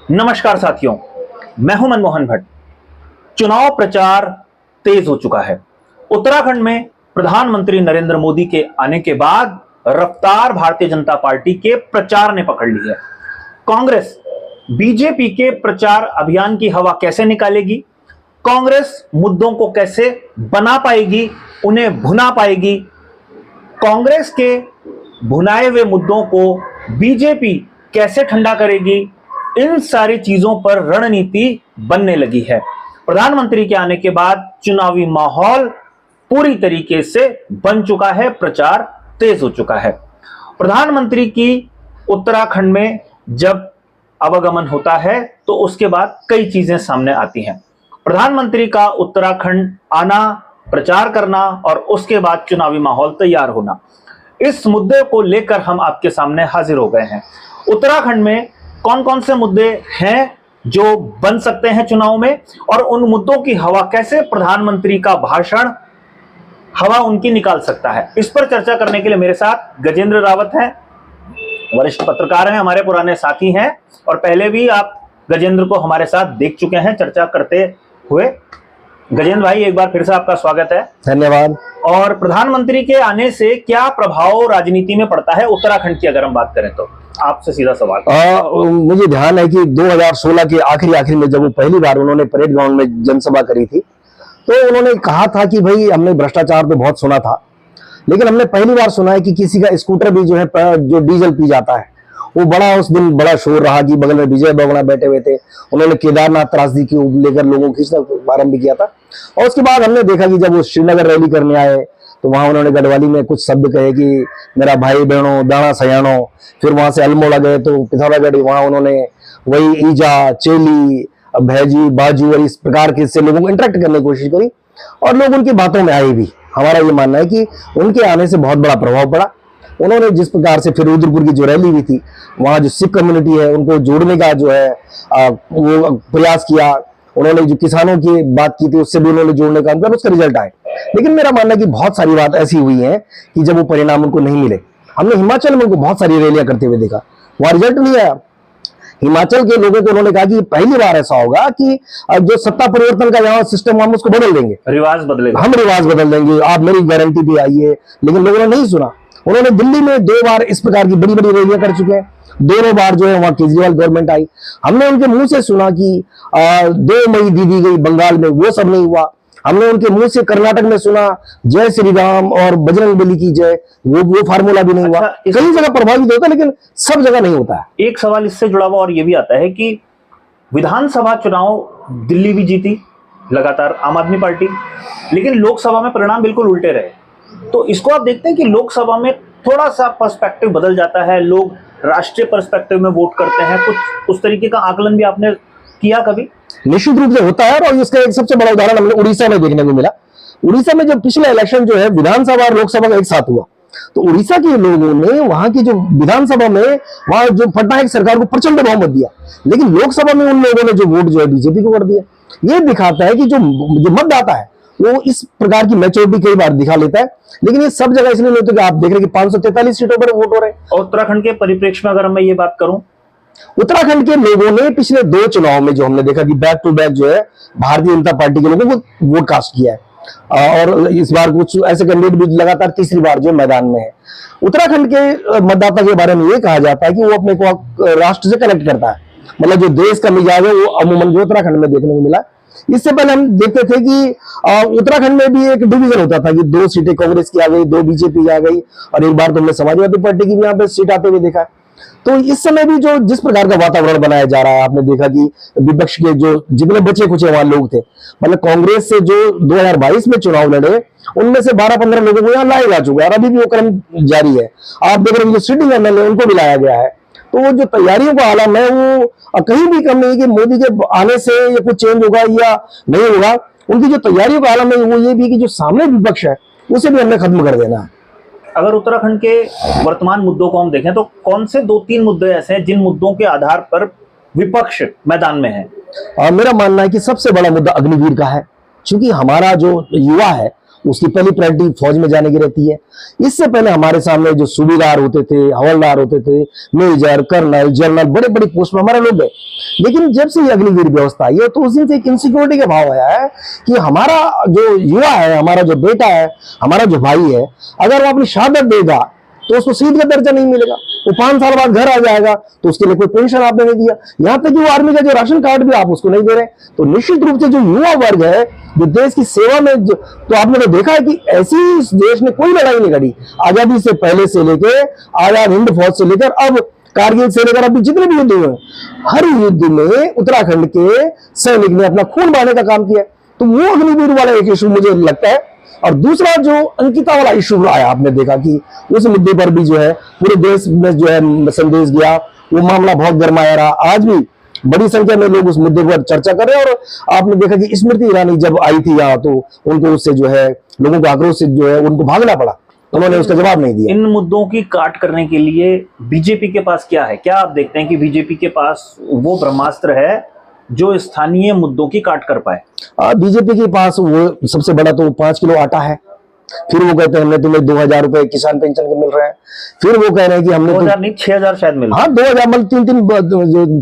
नमस्कार साथियों, मैं हूं मनमोहन भट्ट। चुनाव प्रचार तेज हो चुका है। उत्तराखंड में प्रधानमंत्री नरेंद्र मोदी के आने के बाद रफ्तार भारतीय जनता पार्टी के प्रचार ने पकड़ ली है। कांग्रेस बीजेपी के प्रचार अभियान की हवा कैसे निकालेगी, कांग्रेस मुद्दों को कैसे बना पाएगी, उन्हें भुना पाएगी, कांग्रेस के भुनाए हुए मुद्दों को बीजेपी कैसे ठंडा करेगी, इन सारी चीजों पर रणनीति बनने लगी है। प्रधानमंत्री के आने के बाद चुनावी माहौल पूरी तरीके से बन चुका है, प्रचार तेज हो चुका है। प्रधानमंत्री की उत्तराखंड में जब आवागमन होता है तो उसके बाद कई चीजें सामने आती हैं। प्रधानमंत्री का उत्तराखंड आना, प्रचार करना और उसके बाद चुनावी माहौल तैयार होना, इस मुद्दे को लेकर हम आपके सामने हाजिर हो गए हैं। उत्तराखंड में कौन कौन से मुद्दे हैं जो बन सकते हैं चुनाव में, और उन मुद्दों की हवा कैसे प्रधानमंत्री का भाषण हवा उनकी निकाल सकता है, इस पर चर्चा करने के लिए मेरे साथ गजेंद्र रावत हैं, वरिष्ठ पत्रकार हैं, हमारे पुराने साथी हैं और पहले भी आप गजेंद्र को हमारे साथ देख चुके हैं चर्चा करते हुए। गजेंद्र भाई, एक बार फिर से आपका स्वागत है। धन्यवाद। और प्रधानमंत्री के आने से क्या प्रभाव राजनीति में पड़ता है उत्तराखंड की, अगर हम बात करें तो आपसे सीधा सवाल। मुझे ध्यान है कि 2016 के आखिरी में जब वो पहली बार उन्होंने परेड ग्राउंड में जनसभा करी थी तो उन्होंने कहा था कि भाई हमने भ्रष्टाचार तो बहुत सुना था, लेकिन हमने पहली बार सुना है कि किसी का स्कूटर भी जो है जो डीजल पी जाता है। वो उस दिन बड़ा शोर रहा कि बगल में विजय बगड़ा बैठे हुए थे, उन्होंने केदारनाथ त्रासदी की लेकर लोगों को खींचना आरंभ किया था। और उसके बाद हमने देखा कि जब वो श्रीनगर रैली करने आए तो वहां उन्होंने गढ़वाली में कुछ शब्द कहे कि मेरा भाई बहनों दाना सयानो। फिर वहां से अल्मोड़ा गए तो पिथौरागढ़, वहां उन्होंने वही ईजा, चेली, भैजी, बाजू और इस प्रकार के से लोगों को इंटरेक्ट करने की कोशिश करी और लोग उनकी बातों में आए भी। हमारा ये मानना है कि उनके आने से बहुत बड़ा प्रभाव पड़ा। उन्होंने जिस प्रकार से फिर रुद्रपुर की जो रैली हुई थी, वहां जो सिख कम्युनिटी है उनको जोड़ने का जो है वो प्रयास किया। उन्होंने जो किसानों की बात की थी उससे भी उन्होंने जोड़ने का, उसका रिजल्ट आए। लेकिन मेरा मानना है कि बहुत सारी बात ऐसी हुई है कि जब वो परिणाम उनको नहीं मिले। हमने हिमाचल में उनको बहुत सारी रैलियां करते हुए देखा, वहां रिजल्ट नहीं आया। हिमाचल के लोगों को उन्होंने कहा कि पहली बार ऐसा होगा कि जो सत्ता परिवर्तन का यहाँ सिस्टम हम उसको बदल देंगे, रिवाज बदलेगा, हम रिवाज बदल देंगे, आप मेरी गारंटी भी आइए। लेकिन लोगों ने नहीं सुना। उन्होंने दिल्ली में 2 बार इस प्रकार की बड़ी बड़ी रैलियां कर चुके हैं, दोनों बार जो है वहां केजरीवाल गवर्नमेंट आई। हमने उनके मुंह से सुना कि 2 मई दी गई बंगाल में, वो सब नहीं हुआ। हमने उनके मुंह से कर्नाटक में सुना जय श्री राम और बजरंग बली की जय, वो फार्मूला भी नहीं हुआ। कई जगह प्रभावित होता है लेकिन सब जगह नहीं होता है। एक सवाल इससे जुड़ा हुआ और ये भी आता है कि विधानसभा चुनाव दिल्ली भी जीती लगातार आम आदमी पार्टी, लेकिन लोकसभा में परिणाम बिल्कुल उल्टे रहे। तो इसको आप देखते हैं कि लोकसभा में थोड़ा सा पर्सपेक्टिव बदल जाता है, लोग राष्ट्रीय पर्सपेक्टिव में वोट करते हैं, कुछ उस तरीके का आकलन भी आपने किया कभी? निश्चित रूप से होता है। और इसका एक सबसे बड़ा उदाहरण हमें उड़ीसा में देखने को मिला। उड़ीसा में जब पिछला इलेक्शन जो है विधानसभा और लोकसभा का एक साथ हुआ तो उड़ीसा के लोगों ने वहां की जो विधानसभा में वहां जो पटनायक सरकार को प्रचंड बहुमत दिया, लेकिन लोकसभा में उन लोगों ने जो वोट जो है बीजेपी को कर दिया। ये दिखाता है कि जो मतदाता है वो इस प्रकार की मैच्योरिटी कई बार दिखा लेता है। लेकिन ये सब जगह इसलिए नहीं होता कि आप देख रहे हैं कि 543 सीटों पर वोट हो रहे हैं। और उत्तराखंड के परिप्रेक्ष्य में अगर मैं ये बात करूं, उत्तराखंड के लोगों ने पिछले 2 चुनाव में जो हमने देखा कि बैक टू बैक जो है भारतीय जनता पार्टी के लोगों को वोट कास्ट किया है। और इस बार कुछ ऐसे कैंडिडेट भी लगातार तीसरी बार जो मैदान में है। उत्तराखंड के मतदाता के बारे में ये कहा जाता है कि वो अपने को राष्ट्र से कनेक्ट करता है, मतलब जो देश का मिजाज है वो अमूमन जो उत्तराखंड में देखने को मिला। इससे पहले हम देखते थे कि उत्तराखंड में भी एक डिवीजन होता था कि 2 सीटें कांग्रेस की आ गई, 2 बीजेपी की आ गई और एक बार तो हमने समाजवादी पार्टी की भी यहाँ पे सीट आते हुए देखा। तो इस समय भी जो जिस प्रकार का वातावरण बनाया जा रहा है, आपने देखा कि विपक्ष के जो जितने बचे कुछ वहां लोग थे, मतलब कांग्रेस से जो 2022 में चुनाव लड़े उनमें से 12-15 लोगों को यहाँ लाया जा चुका है और अभी भी वो क्रम जारी है। आप देख रहे हैं जो सिटिंग एमएलए उनको भी लाया गया है। तो वो जो तैयारियों का आलम है वो कहीं भी कम नहीं कि मोदी के आने से ये कुछ चेंज होगा या नहीं होगा। उनकी जो तैयारियों का आलम है वो ये भी कि जो सामने विपक्ष है उसे भी हमने खत्म कर देना है। अगर उत्तराखंड के वर्तमान मुद्दों को हम देखें तो कौन से 2-3 मुद्दे ऐसे हैं जिन मुद्दों के आधार पर विपक्ष मैदान में है? मेरा मानना है कि सबसे बड़ा मुद्दा अग्निवीर का है, क्योंकि हमारा जो युवा है उसकी पहली प्रायोरिटी फौज में जाने की रहती है। इससे पहले हमारे सामने जो सूबेदार होते थे, हवलदार होते थे, मेजर, कर्नल, जनरल, बड़े बड़े पोस्ट में हमारे लोग गए, लेकिन जब से ये अग्निवीर व्यवस्था आई है तो उस दिन से एक इनसिक्योरिटी का भाव आया है कि हमारा जो युवा है, हमारा जो बेटा है, हमारा जो भाई है, अगर वो अपनी शहादत देगा तो उसको शहीद का दर्जा नहीं मिलेगा, वो 5 साल बाद घर आ जाएगा तो उसके लिए कोई पेंशन आपने नहीं दिया, यहाँ तक कि वो आर्मी का जो राशन कार्ड भी आप उसको नहीं दे रहे। तो निश्चित रूप से जो युवा वर्ग है जो देश की सेवा में तो आपने तो देखा है कि ऐसी इस देश ने कोई लड़ाई नहीं लड़ी आजादी से पहले से लेके आजाद हिंद फौज से लेकर अब कारगिल से लेकर अभी जितने भी युद्ध हुए, हर युद्ध में उत्तराखंड के सैनिक ने अपना खून बहाने का काम किया। तो वो अग्निवीर वाला एक इशू मुझे लगता है। और दूसरा जो अंकिता वाला इशू आया, आपने देखा कि उस मुद्दे पर भी जो है पूरे देश में जो है संदेश गया, वो मामला बहुत गरमाया रहा। आज भी बड़ी संख्या में लोग उस मुद्दे पर चर्चा कर रहे हैं। और आपने देखा कि स्मृति ईरानी जब आई थी यहाँ तो उनको उससे जो है लोगों को आक्रोश से जो है उनको भागना पड़ा, उन्होंने उसका जवाब नहीं दिया। इन मुद्दों की काट करने के लिए बीजेपी के पास क्या है? क्या आप देखते हैं कि बीजेपी के पास वो ब्रह्मास्त्र है जो स्थानीय मुद्दों की काट कर पाए? बीजेपी के पास वो सबसे बड़ा तो 5 किलो आटा है। फिर वो कहते हैं हमने तुम्हें 2000 रुपए किसान पेंशन के मिल रहे हैं। फिर वो कह रहे हैं कि हमने 2000 नहीं 6000 शायद मिल रहे हैं। 2000 मतलब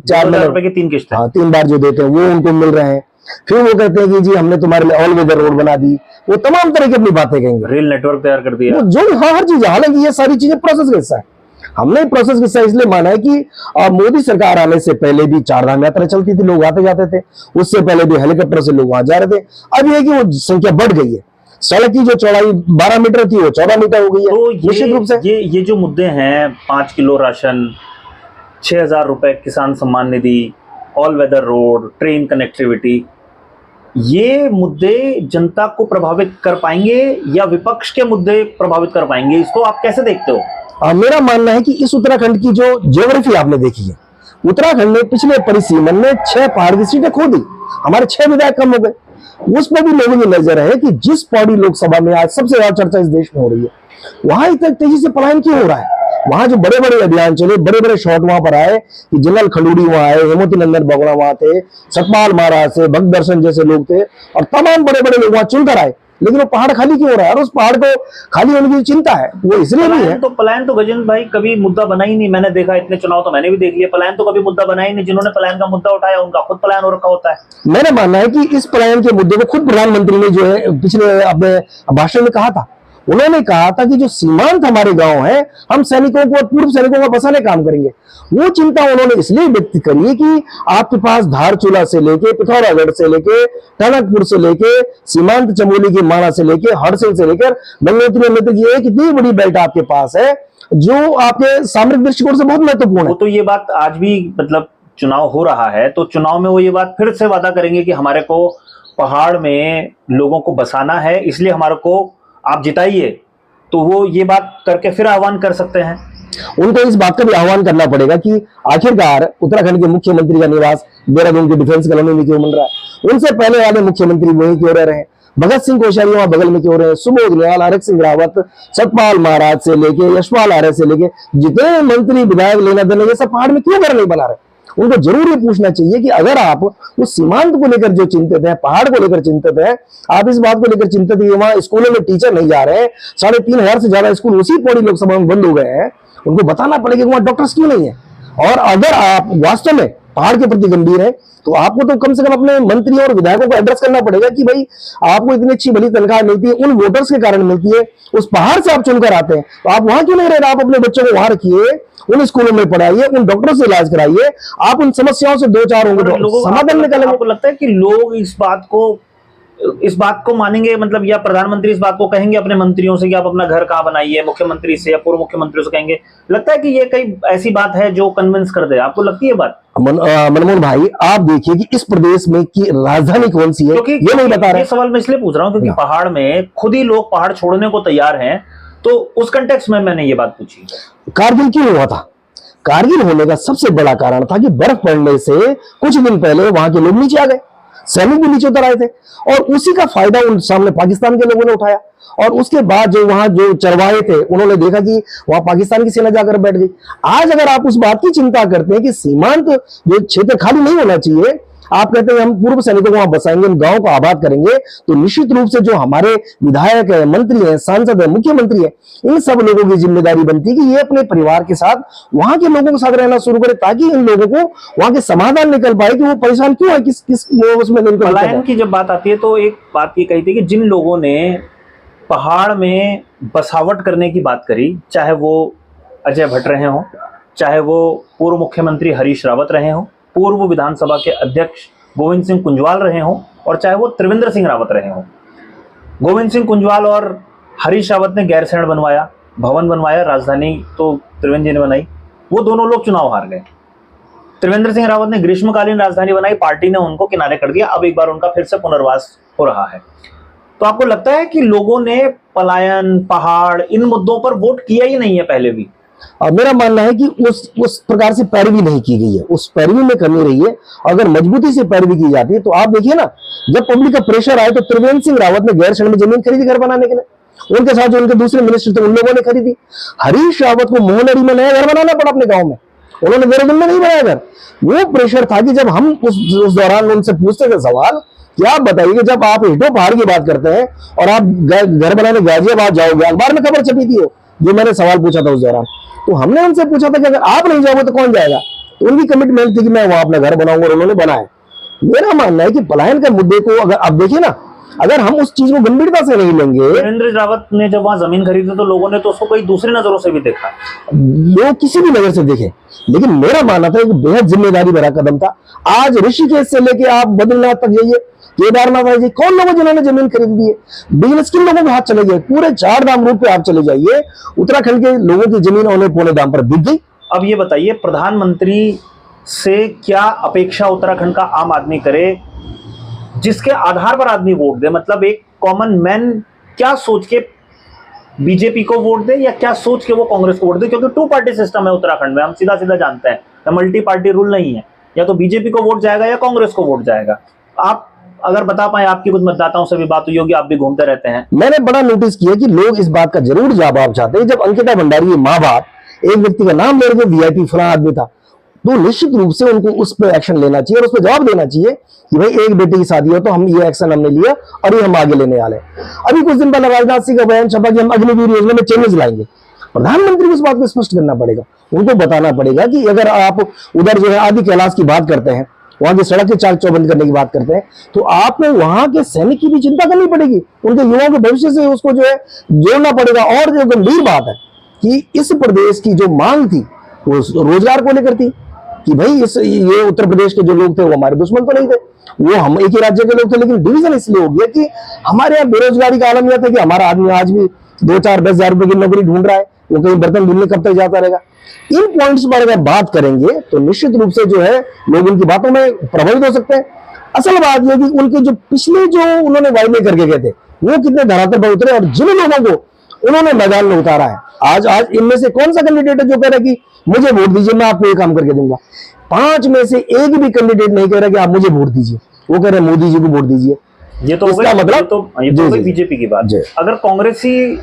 4 रुपए की 3 किस्त है। 3 बार जो देते हैं वो उनको मिल रहे हैं। फिर वो कहते हैं कि जी हमने तुम्हारे लिए ऑल वेदर रोड बना दी। वो तमाम तरह की अपनी बातें कहेंगे, रेल नेटवर्क तैयार कर दिया, वो जो हर चीज। हालांकि ये सारी चीजें प्रोसेस का हिस्सा है। हमने प्रोसेस का हिस्सा इसलिए माना है कि मोदी सरकार आने से पहले भी 4 धाम यात्रा चलती थी, लोग आते जाते थे। उससे पहले भी हेलीकॉप्टर से लोग वहां जा रहे थे। अब ये कि वो संख्या बढ़ गई है। सड़क की जो चौड़ाई 12 मीटर थी वो 14 मीटर हो गई है। तो निश्चित रूप से ये जो मुद्दे हैं, 5 किलो राशन, 6000 रुपए Kisan Samman Nidhi, all weather road, train connectivity, ये मुद्दे जनता को प्रभावित कर पाएंगे या विपक्ष के मुद्दे प्रभावित कर पाएंगे? इसको आप कैसे देखते हो? मेरा मानना है कि इस उत्तराखंड की जो ज्योग्राफी आपने देखी है, उत्तराखंड ने पिछले परिसीमन में 6 पहाड़ की सीटें खो दी, हमारे 6 विधायक कम हो गए। उस पर भी लोगों की नजर है कि जिस पौड़ी लोकसभा में आज सबसे ज्यादा चर्चा इस देश में हो रही है, वहां इतना तेजी से पलायन क्यों हो रहा है? वहां जो बड़े बड़े अभियान चले, बड़े बड़े शॉट वहां पर आए कि जनरल खंडूरी वहां आए, हेमवती नंदन बगड़ा वहां थे, सतपाल महाराज से भक्त दर्शन जैसे लोग थे और तमाम बड़े बड़े लोग वहां चुनकर आए। लेकिन वो पहाड़ खाली क्यों हो रहा है? और उस पहाड़ को खाली होने की चिंता है, वो इसलिए नहीं है। तो पलायन तो गजेंद्र भाई कभी मुद्दा बना ही नहीं। मैंने देखा, इतने चुनाव तो मैंने भी देख लिया, पलायन तो कभी मुद्दा बना ही नहीं। जिन्होंने पलायन का मुद्दा उठाया उनका खुद पलायन हो रखा होता है। मेरा मानना है कि इस पलायन के मुद्दे को खुद प्रधानमंत्री ने जो है पिछले अपने भाषण में कहा था। उन्होंने कहा था कि जो सीमांत हमारे गांव है, हम सैनिकों को, पूर्व सैनिकों को बसाने काम करेंगे। वो चिंता उन्होंने इसलिए व्यक्त करी कि आपके पास धारचूला से लेके, पिथौरागढ़ से लेके, टनकपुर से लेके, सीमांत चमोली के माणा से लेके, हरसिल से लेकर गंगोत्री में तक ये कितनी बड़ी बेल्ट आपके पास है जो आपके सामरिक दृष्टिकोण से बहुत महत्वपूर्ण है। तो ये बात आज भी, मतलब चुनाव हो रहा है तो चुनाव में वो ये बात फिर से वादा करेंगे कि हमारे को पहाड़ में लोगों को बसाना है, इसलिए हमारे को आप जिताइए। तो वो ये बात करके फिर आह्वान कर सकते हैं। उनको इस बात का भी आह्वान करना पड़ेगा कि आखिरकार उत्तराखंड के मुख्यमंत्री का निवास देहरादून के डिफेंस कॉलोनी में क्यों बन रहा है? उनसे पहले वाले मुख्यमंत्री वहीं क्यों रह रहे हैं? भगत सिंह कोश्यारी वहां बगल में क्यों रहे? सुबोध निहाल, हरक सिंह रावत, सतपाल महाराज से लेके यशपाल आर्य से लेके जितने मंत्री विधायक लेना देना, ये सब पहाड़ में क्यों घर नहीं बना रहे? उनको जरूर ये पूछना चाहिए कि अगर आप उस सीमांत को लेकर जो चिंतित है, पहाड़ को लेकर चिंतित है, आप इस बात को लेकर चिंतित है वहां स्कूलों में टीचर नहीं जा रहे हैं, 3500 से ज्यादा स्कूल उसी पौड़ी लोकसभा में बंद हो गए हैं, उनको बताना पड़ेगा कि वहां डॉक्टर्स क्यों नहीं है। और अगर आप वास्तव में पहाड़ के प्रति गंभीर है तो आपको तो कम से कम अपने मंत्री और विधायकों को एड्रेस करना पड़ेगा कि भाई आपको इतनी अच्छी भली तनख्वाह मिलती है, उन वोटर्स के कारण मिलती है, उस पहाड़ से आप चुनकर आते हैं, तो आप वहां क्यों नहीं रह रहे? आप अपने बच्चों को वहां रखिए, उन स्कूलों में पढ़ाइए, उन डॉक्टरों से इलाज कराइए, आप उन समस्याओं से 2-4 होंगे तो समाधान निकालेंगे। आपको लगता है कि लोग इस बात को मानेंगे, मतलब या प्रधानमंत्री इस बात को कहेंगे अपने मंत्रियों से कि आप अपना घर कहाँ बनाइए, मुख्यमंत्री से या पूर्व मुख्यमंत्री से कहेंगे? लगता है कि ये कई ऐसी बात है जो कन्विंस कर दे? आपको लगती है बात? मनमोहन भाई, आप देखिए कि इस प्रदेश में की राजधानी कौन सी है, ये नहीं बता रहे। ये सवाल मैं इसलिए पूछ रहा हूँ क्योंकि पहाड़ में खुद ही लोग पहाड़ छोड़ने को तैयार हैं, तो उस कंटेक्स्ट में मैंने ये बात पूछी। कारगिल क्यों हुआ था? कारगिल होने का सबसे बड़ा कारण था कि बर्फ पड़ने से कुछ दिन पहले वहां के लोग नीचे आ गए, सैनिक भी नीचे उतर आए थे और उसी का फायदा उन सामने पाकिस्तान के लोगों ने उठाया। और उसके बाद जो वहां जो चरवाहे थे उन्होंने देखा कि वहां पाकिस्तान की सेना जाकर बैठ गई। आज अगर आप उस बात की चिंता करते हैं कि सीमांत जो क्षेत्र खाली नहीं होना चाहिए, आप कहते हैं हम पूर्व सैनिकों को वहां बसाएंगे, हम गांव को आबाद करेंगे, तो निश्चित रूप से जो हमारे विधायक है, मंत्री है, सांसद है, मुख्यमंत्री है, इन सब लोगों की जिम्मेदारी बनती है कि ये अपने परिवार के साथ वहां के लोगों के साथ रहना शुरू करें, ताकि इन लोगों को वहां के समाधान निकल पाए कि वो परेशान क्यों है, किस किस उसमें इनको पलायन की जब बात आती है तो एक बात ये कही थी कि जिन लोगों ने पहाड़ में बसावट करने की बात करी, चाहे वो अजय भट्ट रहे हों, चाहे वो पूर्व मुख्यमंत्री हरीश रावत रहे हों, पूर्व विधानसभा के अध्यक्ष गोविंद सिंह कुंजवाल रहे हों, और चाहे वो त्रिवेंद्र सिंह रावत रहे हों। गोविंद सिंह कुंजवाल और हरीश रावत ने गैरसैंण बनवाया, भवन बनवाया, राजधानी तो त्रिवेंद्र जी ने बनाई, वो दोनों लोग चुनाव हार गए। त्रिवेंद्र सिंह रावत ने ग्रीष्मकालीन राजधानी बनाई, पार्टी ने उनको किनारे कर दिया, अब एक बार उनका फिर से पुनर्वास हो रहा है। तो आपको लगता है कि लोगों ने पलायन, पहाड़, इन मुद्दों पर वोट किया ही नहीं है पहले भी? और मेरा मानना है कि उस प्रकार से पैरवी नहीं की गई है, उस पैरवी में कमी रही है। अगर मजबूती से पैरवी की जाती है तो आप देखिए ना, जब पब्लिक का प्रेशर आए तो त्रिवेंद्र सिंह रावत ने गैरसैंण में जमीन खरीदी घर बनाने के लिए, उनके साथ जो उनके दूसरे मिनिस्टर थे उन लोगों ने खरीदी। हरीश रावत को मोहनरी में नया घर बनाना पड़ा अपने गांव में, उन्होंने देहरादून में नहीं बनाया घर। वो प्रेशर था कि जब हम उस दौरान उनसे पूछते थे सवाल कि आप बताइए कि जब आप ईंटों पहाड़ की बात करते हैं और आप घर बनाने गाजियाबाद जाओगे, अखबार में खबर छपी थी, जो मैंने सवाल पूछा था उस दौरान, तो हमने उनसे पूछा था कि अगर आप नहीं जाओगे तो कौन जाएगा, तो उनकी कमिटमेंट थी कि मैं वहां अपना घर बनाऊंगा, और उन्होंने बनाया। मेरा मानना है कि पलायन के मुद्दे को अगर आप देखिए ना, अगर हम उस चीज को गंभीरता से नहीं लेंगे। त्रिवेंद्र रावत ने जब वहां जमीन खरीदी तो लोगों ने तो उसको कई दूसरी नजरों से भी देखा, लोग किसी भी नजर से देखे, लेकिन मेरा मानना था कि बेहद जिम्मेदारी भरा कदम था। आज ऋषिकेश से लेके आप बद्रीनाथ तक जाइए, केदारनाथ आइए, कौन लोग जिन्होंने जमीन खरीद दी है? बिजनेस किन लोगों के हाथ चले गए? पूरे 4 धाम रूट पे आप चले जाइए, उत्तराखंड के लोगों की जमीन औने पौने दाम पर बिक गई। अब ये बताइए, प्रधानमंत्री से क्या अपेक्षा उत्तराखंड का आम आदमी करे, जिसके आधार पर आदमी वोट दे? मतलब एक कॉमन मैन क्या सोच के बीजेपी को वोट दे, या क्या सोच के वो कांग्रेस को वोट दे? क्योंकि 2 पार्टी सिस्टम है उत्तराखंड में, हम सीधा सीधा जानते हैं, मल्टी पार्टी रूल नहीं है। या तो बीजेपी को वोट जाएगा या कांग्रेस को वोट जाएगा। आप अगर बता पाए, आपकी कुछ मतदाताओं से भी बात हुई होगी, आप भी घूमते रहते हैं। मैंने बड़ा नोटिस किया कि लोग इस बात का जरूर जवाब चाहते हैं। जब अंकिता भंडारी माँ बाप एक व्यक्ति का नाम ले रहे, वीआईपी फला आदमी था, तो निश्चित रूप से उनको उस पर एक्शन लेना चाहिए और उस पर जवाब देना चाहिए कि भाई एक बेटी की शादी हो तो हम ये एक्शन हमने लिया और ये हम आगे लेने वाले। अभी कुछ दिन पहले राजनाथ सिंह का बयान छपा कि हम अग्निवीर योजना में चेंजेस लाएंगे। प्रधानमंत्री को इस बात को स्पष्ट करना पड़ेगा, उनको बताना पड़ेगा कि अगर आप उधर जो है आदि कैलाश की बात करते हैं, वहां की सड़क के चाक चौबंद करने की बात करते हैं, तो आपको वहां के सैनिक की भी चिंता करनी पड़ेगी, उनके युवाओं के भविष्य से उसको जो है जोड़ना पड़ेगा। और जो गंभीर बात है कि इस प्रदेश की जो मांग थी वो रोजगार को लेकर थी कि भाई ये उत्तर प्रदेश के जो लोग थे वो हमारे दुश्मन तो नहीं थे, वो हम एक ही राज्य के लोग थे, लेकिन डिवीजन इसलिए हो गया कि हमारे यहाँ बेरोजगारी का आलम यह था कि हमारा आदमी आज भी 2-4-10 रुपए की नौकरी ढूंढ रहा है, वो कहीं बर्तन धुलने कब तक जाता रहेगा। इन पॉइंट्स पर अगर बात करेंगे तो निश्चित रूप से जो है लोग उनकी बातों में प्रभावित हो सकते हैं। असल बात यह कि उनके जो पिछले जो उन्होंने वायदे करके गए थे वो कितने धरातल पर उतरे, और जिन लोगों को उन्होंने मैदान में उतारा है, आज इनमें से कौन सा कैंडिडेट है जो कह रहा है कि मुझे वोट दीजिए, मैं आपको ये काम करके दूंगा? 5 में से एक भी कैंडिडेट नहीं कह रहा कि आप मुझे वोट दीजिए, वो कह रहे हैं मोदी जी को वोट दीजिए। ये तो इसका मतलब ये तो बीजेपी की बात। अगर कांग्रेसी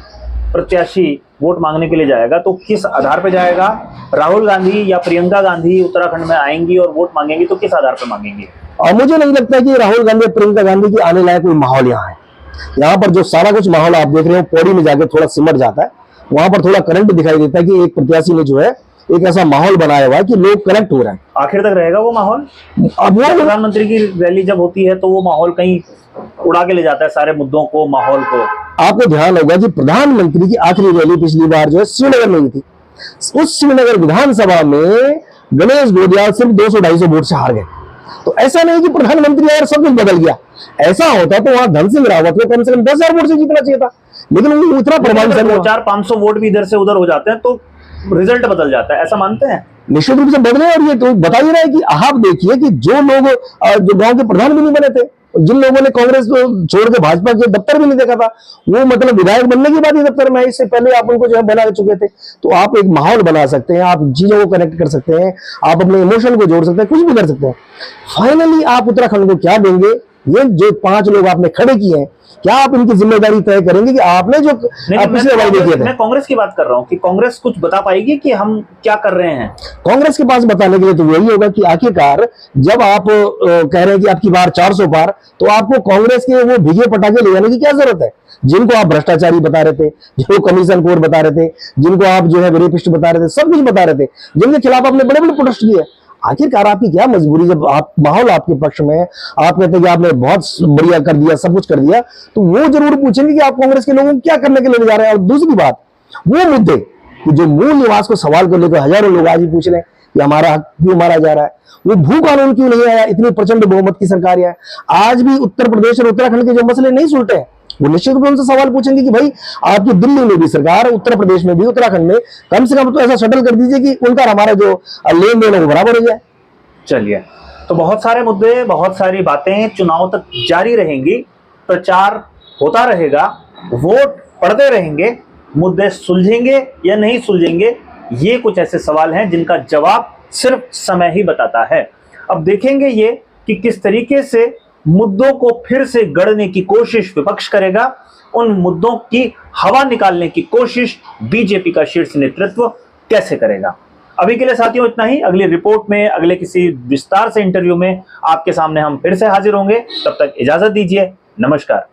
प्रत्याशी वोट मांगने के लिए जाएगा तो किस आधार पर जाएगा? राहुल गांधी या प्रियंका गांधी उत्तराखंड में आएंगी और वोट मांगेंगी तो किस आधार पर मांगेंगी? और मुझे नहीं लगता कि राहुल गांधी और प्रियंका गांधी की आने लायक कोई माहौल यहाँ है। यहाँ पर जो सारा कुछ माहौल आप देख रहे हो पौड़ी में जाकर थोड़ा सिमट जाता है, वहां पर थोड़ा करंट दिखाई देता है कि एक प्रत्याशी ने जो है एक ऐसा माहौल बनाया हुआ है कि लोग कनेक्ट हो रहे हैं। आखिर तक रहेगा वो माहौल? अब वो प्रधानमंत्री की रैली जब होती है तो वो माहौल कहीं उड़ा के ले जाता है सारे मुद्दों को, माहौल को। आपको ध्यान होगा कि प्रधानमंत्री की आखिरी रैली पिछली बार जो है श्रीनगर में हुई थी। उस श्रीनगर विधानसभा में गणेश गोडियाल सिर्फ 200-250 वोट से हार गए। तो ऐसा नहीं कि प्रधानमंत्री और सब कुछ बदल गया, ऐसा होता तो वहां धन सिंह रावत को कम से कम 10,000 वोट से जीतना चाहिए था, लेकिन वो उतना प्रभावशाली 400-500 वोट भी इधर से उधर हो जाते हैं तो रिजल्ट बदल जाता है, ऐसा मानते हैं? निश्चित रूप से बदले। और ये तो बता ही रहा है कि आप देखिए कि जो लोग जो गांव के प्रधान भी नहीं बने थे, जिन लोगों ने कांग्रेस को छोड़ के भाजपा के दफ्तर भी नहीं देखा था, वो मतलब विधायक बनने की बात ही दफ्तर में, इससे पहले आप उनको जो है बना चुके थे। तो आप एक माहौल बना सकते हैं, आप चीजों को कनेक्ट कर सकते हैं, आप अपने इमोशन को जोड़ सकते हैं, कुछ भी कर सकते हैं। फाइनली आप उत्तराखंड को क्या देंगे ये जो 5 लोग आपने खड़े किए हैं, क्या आप इनकी जिम्मेदारी तय करेंगे कि आपने जो पिछले वायदे किए थे? मैं कांग्रेस की बात कर रहा हूं कि कांग्रेस कुछ बता पाएगी कि हम क्या कर रहे हैं। कांग्रेस के पास बताने के लिए तो यही होगा कि आखिरकार जब आप कह रहे हैं कि आपकी बार 400 पार, तो आपको कांग्रेस के वो भीगे पटाखे ले जाने की क्या जरूरत है? जिनको आप भ्रष्टाचारी बता रहे थे, जिनको कमीशन खोर बता रहे थे, जिनको आप जो है रेपिस्ट बता रहे थे, सब कुछ बता रहे थे, जिनके खिलाफ आपने बड़े बड़े प्रोटेस्ट किए, आखिरकार आपकी क्या मजबूरी? जब आप माहौल आपके पक्ष में है, आप कहते हैं कि आपने बहुत बढ़िया कर दिया, सब कुछ कर दिया, तो वो जरूर पूछेंगे कि आप कांग्रेस के लोगों को क्या करने के लिए जा रहे हैं। और दूसरी बात, वो मुद्दे कि जो मूल निवास को सवाल को लेकर हजारों लोग आज भी पूछ रहे हैं कि हमारा हक क्यों मारा जा रहा है, वो भू कानून क्यों नहीं आया, इतनी प्रचंड बहुमत की सरकार है, आज भी उत्तर प्रदेश और उत्तराखंड के जो मसले नहीं सुलटे हैं, वो निश्चित रूप से उनसे सवाल पूछेंगे कि भाई आपकी दिल्ली में भी सरकार, उत्तर प्रदेश में भी, उत्तराखंड में कम से कम तो ऐसा शटल कर दीजिए कि उनका हमारा जो लेन देन है वो बराबर हो जाए। चलिए, तो बहुत सारे मुद्दे, बहुत सारी बातें चुनाव तक जारी रहेंगी, प्रचार होता रहेगा, वोट पड़ते रहेंगे, मुद्दे सुलझेंगे या नहीं सुलझेंगे, ये कुछ ऐसे सवाल हैं जिनका जवाब सिर्फ समय ही बताता है। अब देखेंगे ये कि किस तरीके से मुद्दों को फिर से गढ़ने की कोशिश विपक्ष करेगा, उन मुद्दों की हवा निकालने की कोशिश बीजेपी का शीर्ष नेतृत्व कैसे करेगा। अभी के लिए साथियों इतना ही। अगली रिपोर्ट में, अगले किसी विस्तार से इंटरव्यू में आपके सामने हम फिर से हाजिर होंगे। तब तक इजाजत दीजिए। नमस्कार।